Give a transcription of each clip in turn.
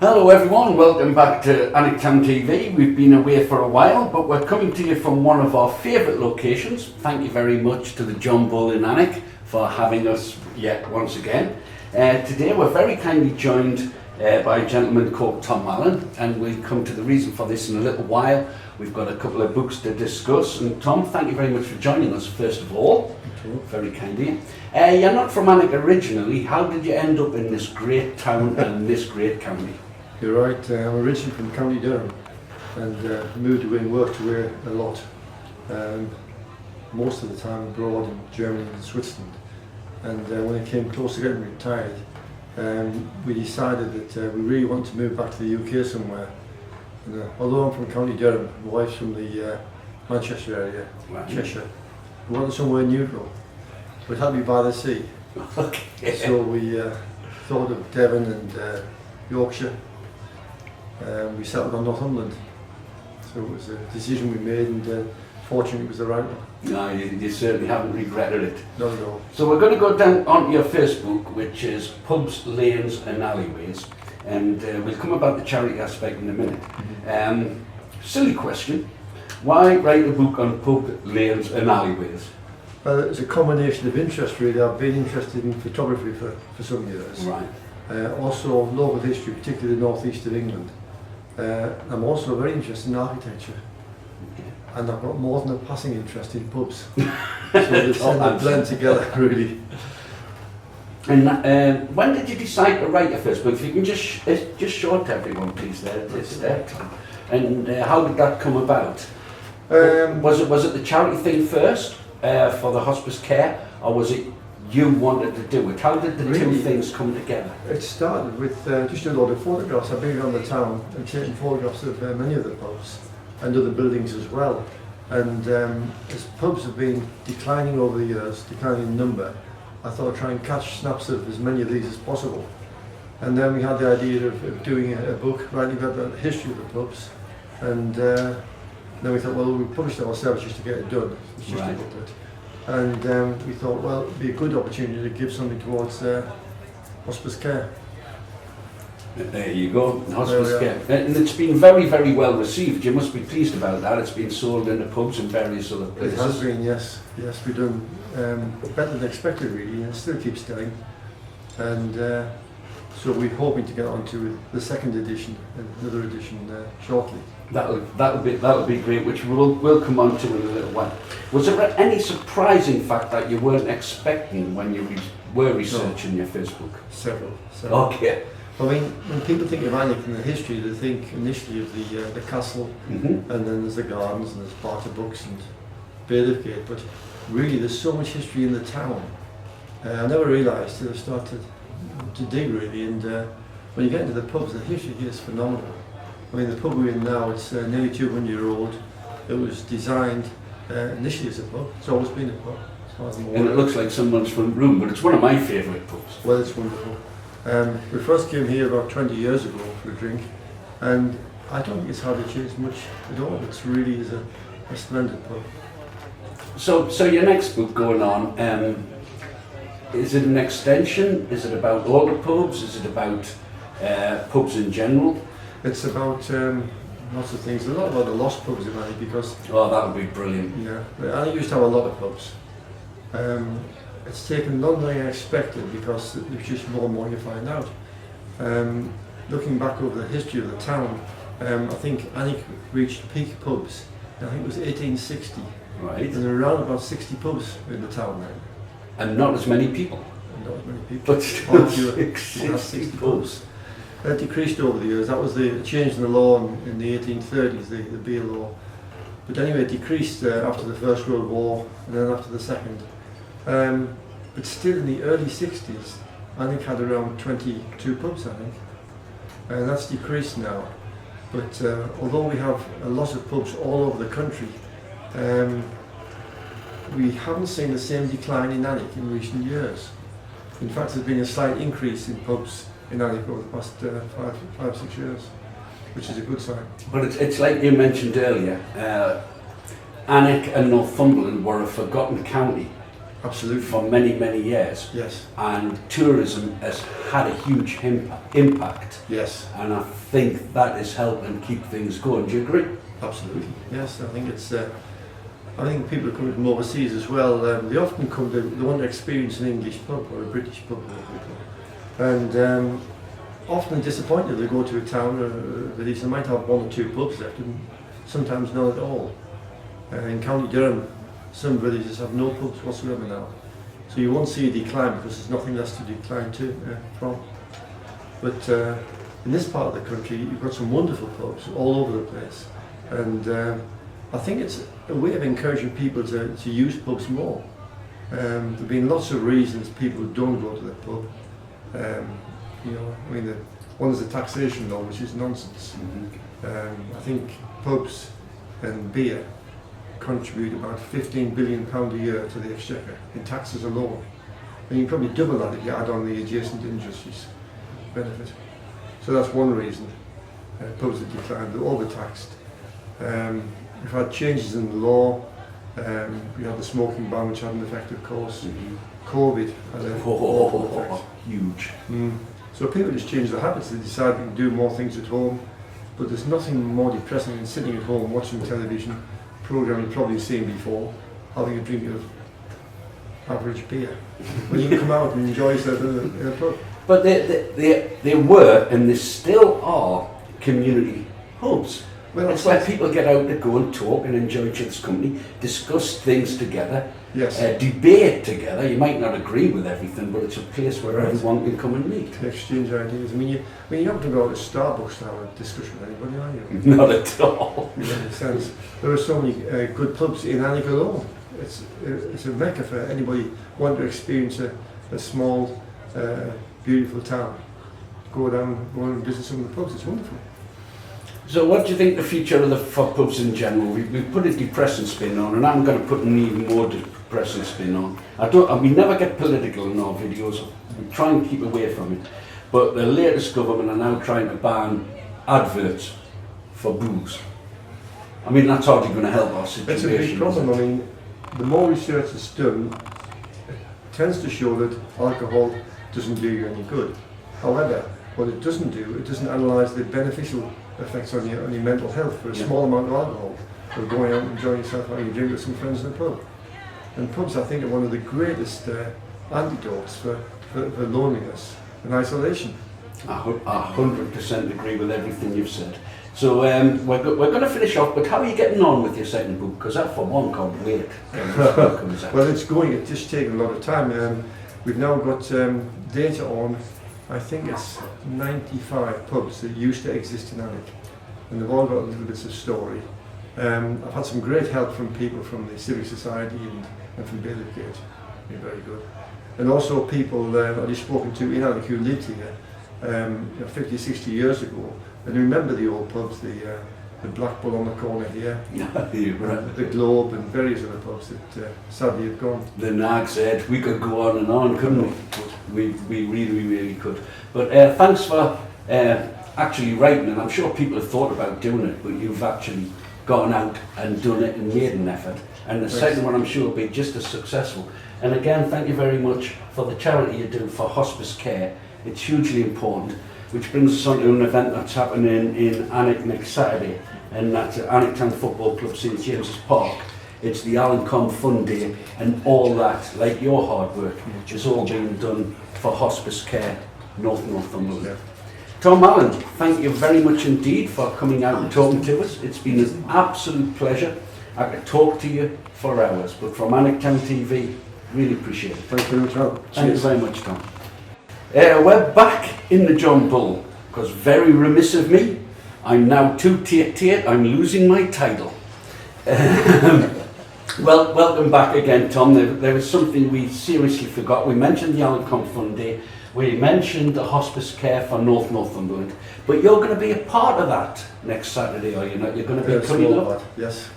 Hello everyone, welcome back to Alnwick Town TV. We've been away for a while, but we're coming to you from one of our favourite locations. Thank you very much to the John Bull in Alnwick for having us yet once again. Today we're very kindly joined by a gentleman called Tom Allen, and we'll come to the reason for this in a little while. We've got a couple of books to discuss, and Tom, thank you very much for joining us first of all. Very kind of you. You're not from Alnwick originally. How did you end up in this great town and this great county? You're right, I'm originally from County Durham and moved away and worked away a lot. Most of the time abroad in Germany and Switzerland. And when it came close to getting retired, we decided that we really wanted to move back to the UK somewhere. And, although I'm from County Durham, my wife's from the Manchester area, Right. Cheshire. We wanted somewhere neutral, but it had to be by the sea. Okay. So we thought of Devon and Yorkshire. We settled on Northumberland. So it was a decision we made, and fortunately it was the right one. No, you certainly haven't regretted it. Not at all. So we're going to go down onto your Facebook, which is Pubs, Lanes and Alleyways, and we'll come about the charity aspect in a minute. Silly question, why write a book on pub, lanes and alleyways? Well, it's a combination of interest really. I've been interested in photography for some years. Right. Also local history, particularly the northeast of England. I'm also very interested in architecture. Okay. And I've got more than a passing interest in pubs. So they blend together really. And when did you decide to write your first book? If you can just show it to everyone, please. There. And how did that come about? Was it the charity thing first for the hospice care, or was it you wanted to do it? How did the two things come together? It started with just a lot of photographs. I've been around the town and taken photographs of many of the pubs and other buildings as well. And as pubs have been declining over the years, declining in number, I thought I'd try and catch snaps of as many of these as possible. And then we had the idea of doing a book, writing about the history of the pubs. And then we thought, well, we published it ourselves just to get it done. It's just a booklet. And we thought, well, it'd be a good opportunity to give something towards hospice care. There you go, hospice care. And it's been very, very well received. You must be pleased about that. It's been sold in the pubs and various other places. It has been, yes. Yes, we've done better than expected, really, and it still keeps selling. And so we're hoping to get on to the second edition, another edition shortly. That'll be great, which we'll come on to in a little while. Was there any surprising fact that you weren't expecting when you were researching your first book? Several. Okay. I mean, when people think of Alnwick and the history, they think initially of the castle, and then there's the gardens, and there's Barter Books and Bailiff Gate, but really there's so much history in the town. I never realised till I started to dig really, and when you get into the pubs, the history here is phenomenal. I mean, the pub we're in now, it's nearly 200-year-old. It was designed initially as a pub. It's always been a pub, as far as I'm aware. And it looks like someone's front room, but it's one of my favourite pubs. Well, it's wonderful. We first came here about 20 years ago for a drink, and I don't think it's hardly changed much at all. It's really is a splendid pub. So your next book going on, is it an extension? Is it about all the pubs? Is it about pubs in general? It's about lots of things. There's a lot about the lost pubs in Alnwick because... Oh, that would be brilliant. Yeah, Alnwick used to have a lot of pubs. It's taken longer than I expected because there's just more and more you find out. Looking back over the history of the town, I think Alnwick reached peak pubs. I think it was 1860. Right. And there were around about 60 pubs in the town then. And not as many people. Not as many people. But still 60 pubs. That decreased over the years. That was the change in the law in the 1830s, the beer law. But anyway, it decreased after the First World War and then after the Second. But still in the early 60s, Alnwick had around 22 pubs, I think. And that's decreased now. But although we have a lot of pubs all over the country, we haven't seen the same decline in Alnwick in recent years. In fact, there's been a slight increase in pubs in Alnwick over the past 5-6 years, which is a good sign. But it's like you mentioned earlier, Alnwick and Northumberland were a forgotten county Absolutely. for many, many years. Yes. And tourism has had a huge impact. Yes. And I think that is helping keep things going. Do you agree? Absolutely. Yes, I think it's. I think people are coming from overseas as well. They often come. They want to experience an English pub or a British pub, and often disappointed. They go to a town, they might have one or two pubs left, and sometimes none at all. In County Durham, some villages have no pubs whatsoever now. So you won't see a decline because there's nothing less to decline from. But in this part of the country, you've got some wonderful pubs all over the place, and I think it's a way of encouraging people to use pubs more. There've been lots of reasons people don't go to the pub. I mean, one is the taxation law, which is nonsense. I think pubs and beer contribute about £15 billion a year to the exchequer in taxes alone. And you can probably double that if you add on the adjacent industries benefit. So that's one reason pubs have declined, they're overtaxed. We've had changes in the law. We had the smoking ban, which had an effect, of course. COVID had an awful effect. Huge. So people just change their habits. They decide they can do more things at home. But there's nothing more depressing than sitting at home watching television, program you've probably seen before, having a drink of average beer. When you can come out and enjoy yourself in a pub. But they were, and they still are, community hubs. Well, it's where people get out to go and talk and enjoy each other's company, discuss things together, yes. Debate together. You might not agree with everything, but it's a place where everyone can come and meet. To exchange ideas. I mean, you're not going to go to Starbucks to have a discussion with anybody, are you? Not at all. In any sense. There are so many good pubs in Alnwick alone. It's a mecca for anybody wanting to experience a small, beautiful town. Go and visit some of the pubs. It's wonderful. So what do you think the future for pubs in general? We've put a depressing spin on, and I'm going to put an even more depressing spin on. We never get political in our videos. We try and keep away from it. But the latest government are now trying to ban adverts for booze. I mean, that's hardly going to help our situation. It's a big problem. I mean, the more research is done, it tends to show that alcohol doesn't do you any good. However, what it doesn't do, it doesn't analyse the beneficial effects on your mental health for a small amount of alcohol, or going out and enjoying yourself having a drink with some friends in a pub. And pubs, I think, are one of the greatest antidotes for loneliness and isolation. I 100% agree with everything you've said. So we're going to finish off, but how are you getting on with your second book? Because that for one can't wait. Well, it's just taking a lot of time. We've now got data on, I think it's 95 pubs that used to exist in Alnwick, and they've all got little bits of story. I've had some great help from people from the Civic Society and from Bailiff Gate. Been very good. And also people I've spoken to in Alnwick who lived here 50, 60 years ago, and remember the old pubs, the Black Bull on the corner here, the Globe, and various other pubs that sadly have gone. The Nag's Head, we could go on and on, couldn't we? We really, really could. But thanks for actually writing, and I'm sure people have thought about doing it, but you've actually gone out and done it and made an effort. And the second one I'm sure will be just as successful. And again, thank you very much for the charity you do for hospice care. It's hugely important. Which brings us on to an event that's happening in Alnwick next Saturday, and that's at Alnwick Town Football Club, St James's Park. It's the Alncom Fun Day, and all that, like your hard work, is all being done for hospice care, North Northumberland. Tom Allen, thank you very much indeed for coming out and talking to us. It's been an absolute pleasure. I could talk to you for hours, but from Alnwick Town TV, really appreciate it. Thank you very much, Tom. Thank you very much, Tom. We're back in the John Bull, because very remiss of me, I'm now too tate, I'm losing my title. Well, welcome back again, Tom. There was something we seriously forgot. We mentioned the Alncom Fun Day, we mentioned the hospice care for North Northumberland, but you're going to be a part of that next Saturday, are you not? You're going to be coming up? Yes.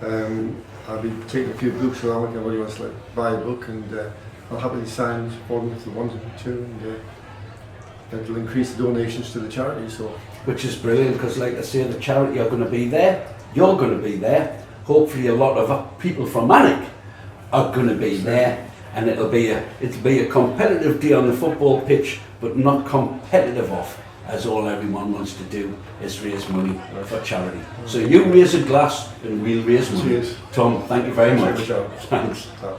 I'll be taking a few books around. Everybody wants to buy a book, and I'll happily sign for them if they wanted to, and it'll increase the donations to the charity. So, which is brilliant, because like I say, the charity are going to be there, you're going to be there, hopefully a lot of people from Alnwick are going to be there, and it'll be a competitive day on the football pitch, but not competitive off, as all everyone wants to do is raise money for charity. So you raise a glass and we'll raise money. Cheers. Tom, thank you very much. Cheers. Thanks. So.